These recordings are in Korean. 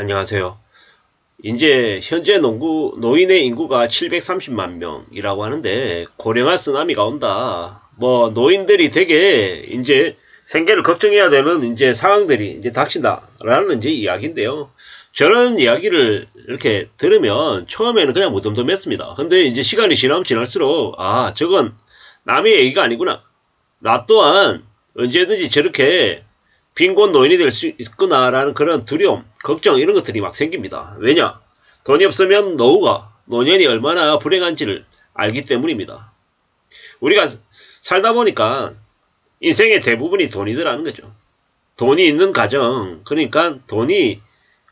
안녕하세요. 이제 현재 노인의 인구가 730만 명이라고 하는데 고령화 쓰나미가 온다. 뭐 노인들이 되게 이제 생계를 걱정해야 되는 이제 상황들이 이제 닥친다라는 이제 이야기인데요. 저런 이야기를 이렇게 들으면 처음에는 그냥 무덤덤했습니다. 근데 이제 시간이 지나면 지날수록 저건 남의 얘기가 아니구나. 나 또한 언제든지 저렇게 빈곤 노인이 될 수 있구나라는 그런 두려움, 걱정 이런 것들이 막 생깁니다. 왜냐? 돈이 없으면 노년이 얼마나 불행한지를 알기 때문입니다. 우리가 살다 보니까 인생의 대부분이 돈이더라는 거죠. 돈이 있는 가정, 그러니까 돈이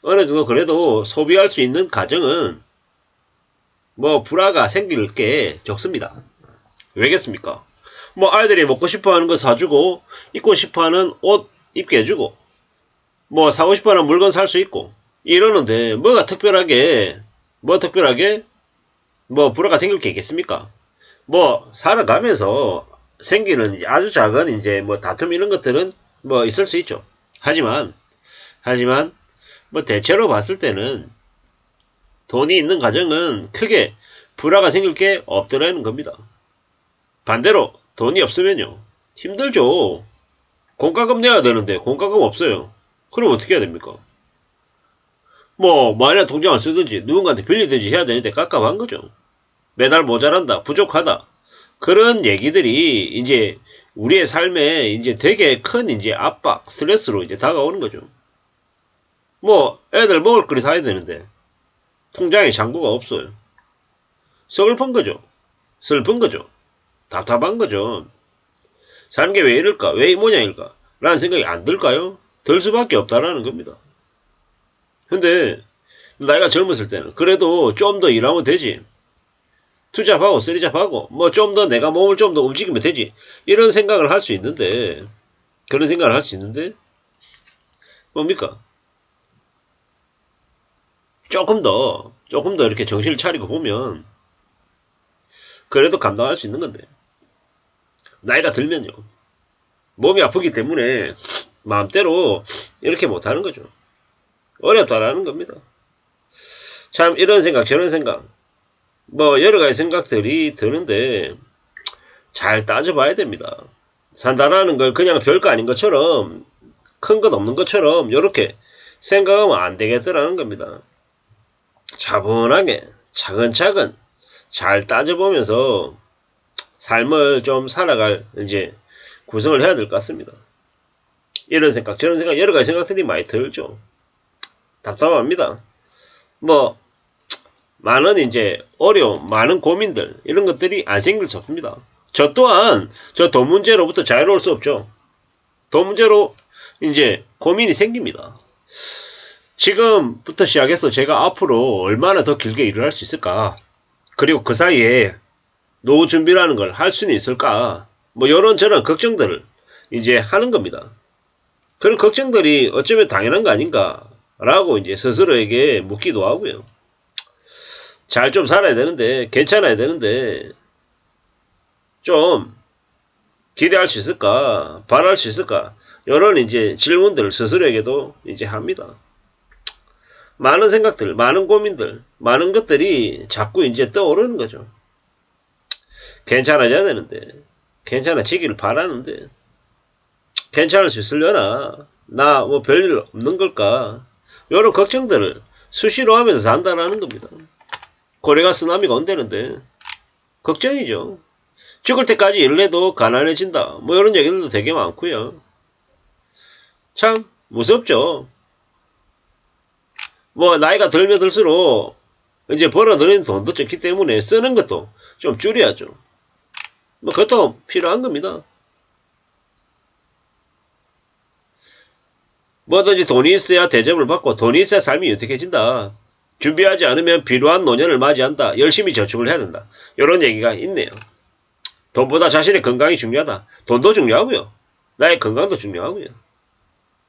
어느 정도 그래도 소비할 수 있는 가정은 뭐 불화가 생길 게 적습니다. 왜겠습니까? 뭐 아이들이 먹고 싶어하는 거 사주고 입고 싶어하는 옷 입게 해주고 뭐 사고 싶어하는 물건 살 수 있고 이러는데 특별하게 뭐 불화가 생길 게 있겠습니까? 뭐 살아가면서 생기는 이제 아주 작은 이제 뭐 다툼 이런 것들은 뭐 있을 수 있죠. 하지만 뭐 대체로 봤을 때는 돈이 있는 가정은 크게 불화가 생길 게 없더라는 겁니다. 반대로 돈이 없으면요 힘들죠. 공과금 내야 되는데 공과금 없어요. 그럼 어떻게 해야 됩니까? 뭐 만약 통장을 쓰든지 누군가한테 빌리든지 해야 되는데 깝깝한 거죠. 매달 모자란다, 부족하다. 그런 얘기들이 이제 우리의 삶에 이제 되게 큰 이제 압박, 스트레스로 이제 다가오는 거죠. 뭐 애들 먹을 거리 사야 되는데 통장에 잔고가 없어요. 슬픈 거죠. 슬픈 거죠. 답답한 거죠. 사는 게 왜 이럴까? 왜 이 모양일까? 라는 생각이 안 들까요? 들 수밖에 없다라는 겁니다. 근데 나이가 젊었을 때는 그래도 좀 더 일하면 되지. 투잡하고 쓰리잡하고 뭐 좀 더 내가 몸을 좀 더 움직이면 되지. 이런 생각을 할 수 있는데 그런 생각을 할 수 있는데 뭡니까? 조금 더 이렇게 정신을 차리고 보면 그래도 감당할 수 있는 건데 나이가 들면요. 몸이 아프기 때문에 마음대로 이렇게 못하는 거죠. 어렵다라는 겁니다. 참 이런 생각 저런 생각 뭐 여러 가지 생각들이 드는데 잘 따져봐야 됩니다. 산다라는 걸 그냥 별거 아닌 것처럼 큰 것 없는 것처럼 이렇게 생각하면 안 되겠더라는 겁니다. 차분하게 차근차근 잘 따져보면서 삶을 좀 살아갈 이제 구성을 해야 될 것 같습니다. 이런 생각 저런 생각 여러 가지 생각들이 많이 들죠. 답답합니다. 뭐 많은 이제 어려움 많은 고민들 이런 것들이 안 생길 수 없습니다. 저 또한 저 돈 문제로부터 자유로울 수 없죠. 돈 문제로 이제 고민이 생깁니다. 지금부터 시작해서 제가 앞으로 얼마나 더 길게 일을 할 수 있을까? 그리고 그 사이에 노후 준비라는 걸 할 수는 있을까? 뭐 이런저런 걱정들을 이제 하는 겁니다. 그런 걱정들이 어쩌면 당연한 거 아닌가라고 이제 스스로에게 묻기도 하고요. 잘 좀 살아야 되는데, 괜찮아야 되는데, 좀 기대할 수 있을까? 바랄 수 있을까? 이런 이제 질문들을 스스로에게도 이제 합니다. 많은 생각들, 많은 고민들, 많은 것들이 자꾸 이제 떠오르는 거죠. 괜찮아져야 되는데, 괜찮아지기를 바라는데, 괜찮을 수 있으려나? 나 뭐 별일 없는 걸까? 이런 걱정들을 수시로 하면서 산다라는 겁니다. 고래가 쓰나미가 온다는데, 걱정이죠. 죽을 때까지 일을 해도 가난해진다. 뭐 이런 얘기들도 되게 많고요. 참 무섭죠. 뭐 나이가 들면 들수록 이제 벌어들이는 돈도 적기 때문에 쓰는 것도 좀 줄여야죠. 뭐 그것도 필요한 겁니다. 뭐든지 돈이 있어야 대접을 받고 돈이 있어야 삶이 유택해진다. 준비하지 않으면 비루한 노년을 맞이한다. 열심히 저축을 해야 된다. 이런 얘기가 있네요. 돈보다 자신의 건강이 중요하다. 돈도 중요하고요. 나의 건강도 중요하고요.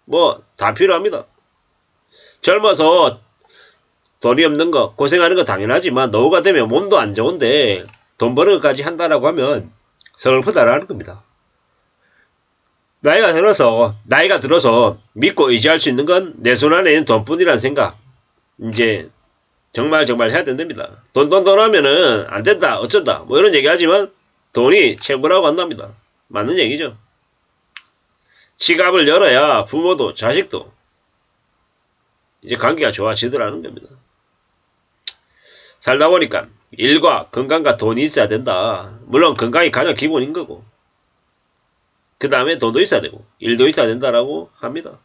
뭐 다 필요합니다. 젊어서 돈이 없는 거 고생하는 거 당연하지만 노후가 되면 몸도 안 좋은데 돈 버는 것까지 한다라고 하면 슬프다라는 겁니다. 나이가 들어서 믿고 의지할 수 있는 건 내 손 안에 있는 돈뿐이라는 생각 이제 정말 해야 된답니다. 돈 하면은 안 된다, 어쩐다, 뭐 이런 얘기 하지만 돈이 최고라고 한답니다. 맞는 얘기죠. 지갑을 열어야 부모도 자식도 이제 관계가 좋아지더라는 겁니다. 살다 보니까 일과 건강과 돈이 있어야 된다. 물론 건강이 가장 기본인 거고 그 다음에 돈도 있어야 되고 일도 있어야 된다라고 합니다.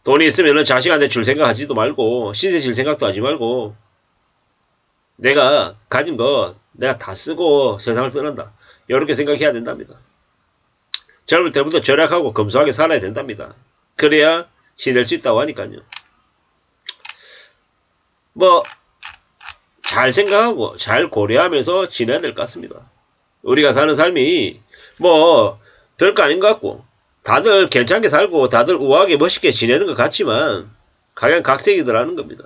돈이 있으면 자식한테 줄 생각하지도 말고 시세 질 생각도 하지 말고 내가 가진 거 내가 다 쓰고 세상을 떠난다. 이렇게 생각해야 된답니다. 젊을 때부터 절약하고 검소하게 살아야 된답니다. 그래야 지낼 수 있다고 하니까요. 뭐 잘 생각하고 잘 고려하면서 지내야 될 것 같습니다. 우리가 사는 삶이 뭐 별거 아닌 것 같고 다들 괜찮게 살고 다들 우아하게 멋있게 지내는 것 같지만 각양각색이더라는 겁니다.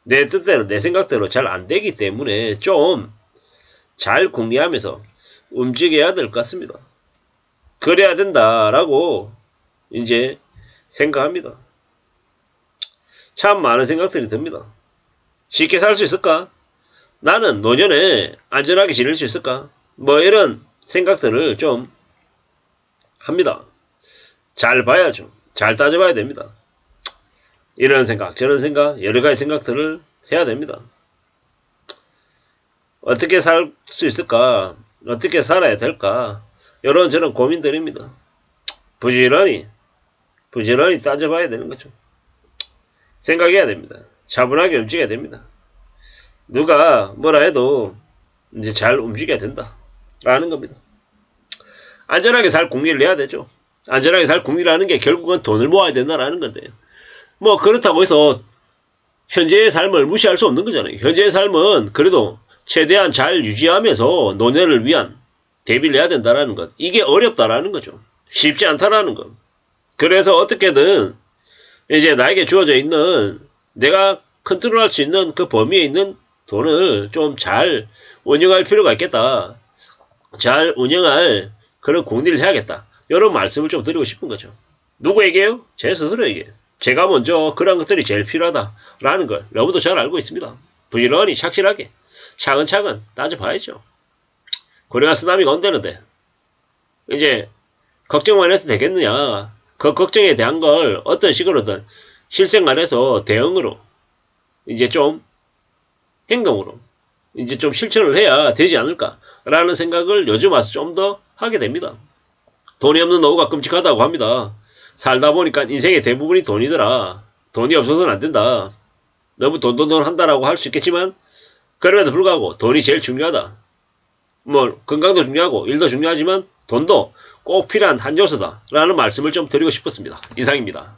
내 뜻대로 내 생각대로 잘 안 되기 때문에 좀 잘 궁리하면서 움직여야 될 것 같습니다. 그래야 된다라고 이제 생각합니다. 참 많은 생각들이 듭니다. 쉽게 살 수 있을까? 나는 노년에 안전하게 지낼 수 있을까? 뭐 이런 생각들을 좀 합니다. 잘 봐야죠. 잘 따져봐야 됩니다. 이런 생각, 저런 생각, 여러 가지 생각들을 해야 됩니다. 어떻게 살 수 있을까? 어떻게 살아야 될까? 이런 저런 고민들입니다. 부지런히 따져봐야 되는 거죠. 생각해야 됩니다. 차분하게 움직여야 됩니다. 누가 뭐라 해도 이제 잘 움직여야 된다. 라는 겁니다. 안전하게 살 궁리를 해야 되죠. 안전하게 살 궁리라는 게 결국은 돈을 모아야 된다라는 건데요. 뭐 그렇다고 해서 현재의 삶을 무시할 수 없는 거잖아요. 현재의 삶은 그래도 최대한 잘 유지하면서 노년을 위한 대비를 해야 된다라는 것. 이게 어렵다라는 거죠. 쉽지 않다라는 것. 그래서 어떻게든 이제 나에게 주어져 있는 내가 컨트롤할 수 있는 그 범위에 있는 돈을 좀 잘 운영할 필요가 있겠다. 잘 운영할 그런 공리를 해야겠다. 이런 말씀을 좀 드리고 싶은 거죠. 누구에게요? 제 스스로에게. 제가 먼저 그런 것들이 제일 필요하다라는 걸 너무도 잘 알고 있습니다. 부지런히 착실하게 차근차근 따져봐야죠. 고령화 쓰나미가 온다는데 이제 걱정만 해서 되겠느냐. 그 걱정에 대한 걸 어떤 식으로든 실생활에서 대응으로 이제 좀 행동으로 이제 좀 실천을 해야 되지 않을까라는 생각을 요즘 와서 좀 더 하게 됩니다. 돈이 없는 노후가 끔찍하다고 합니다. 살다 보니까 인생의 대부분이 돈이더라. 돈이 없어서는 안 된다. 너무 돈 한다라고 할 수 있겠지만 그럼에도 불구하고 돈이 제일 중요하다. 뭐 건강도 중요하고 일도 중요하지만 돈도 꼭 필요한 한 요소다 라는 말씀을 좀 드리고 싶었습니다. 이상입니다.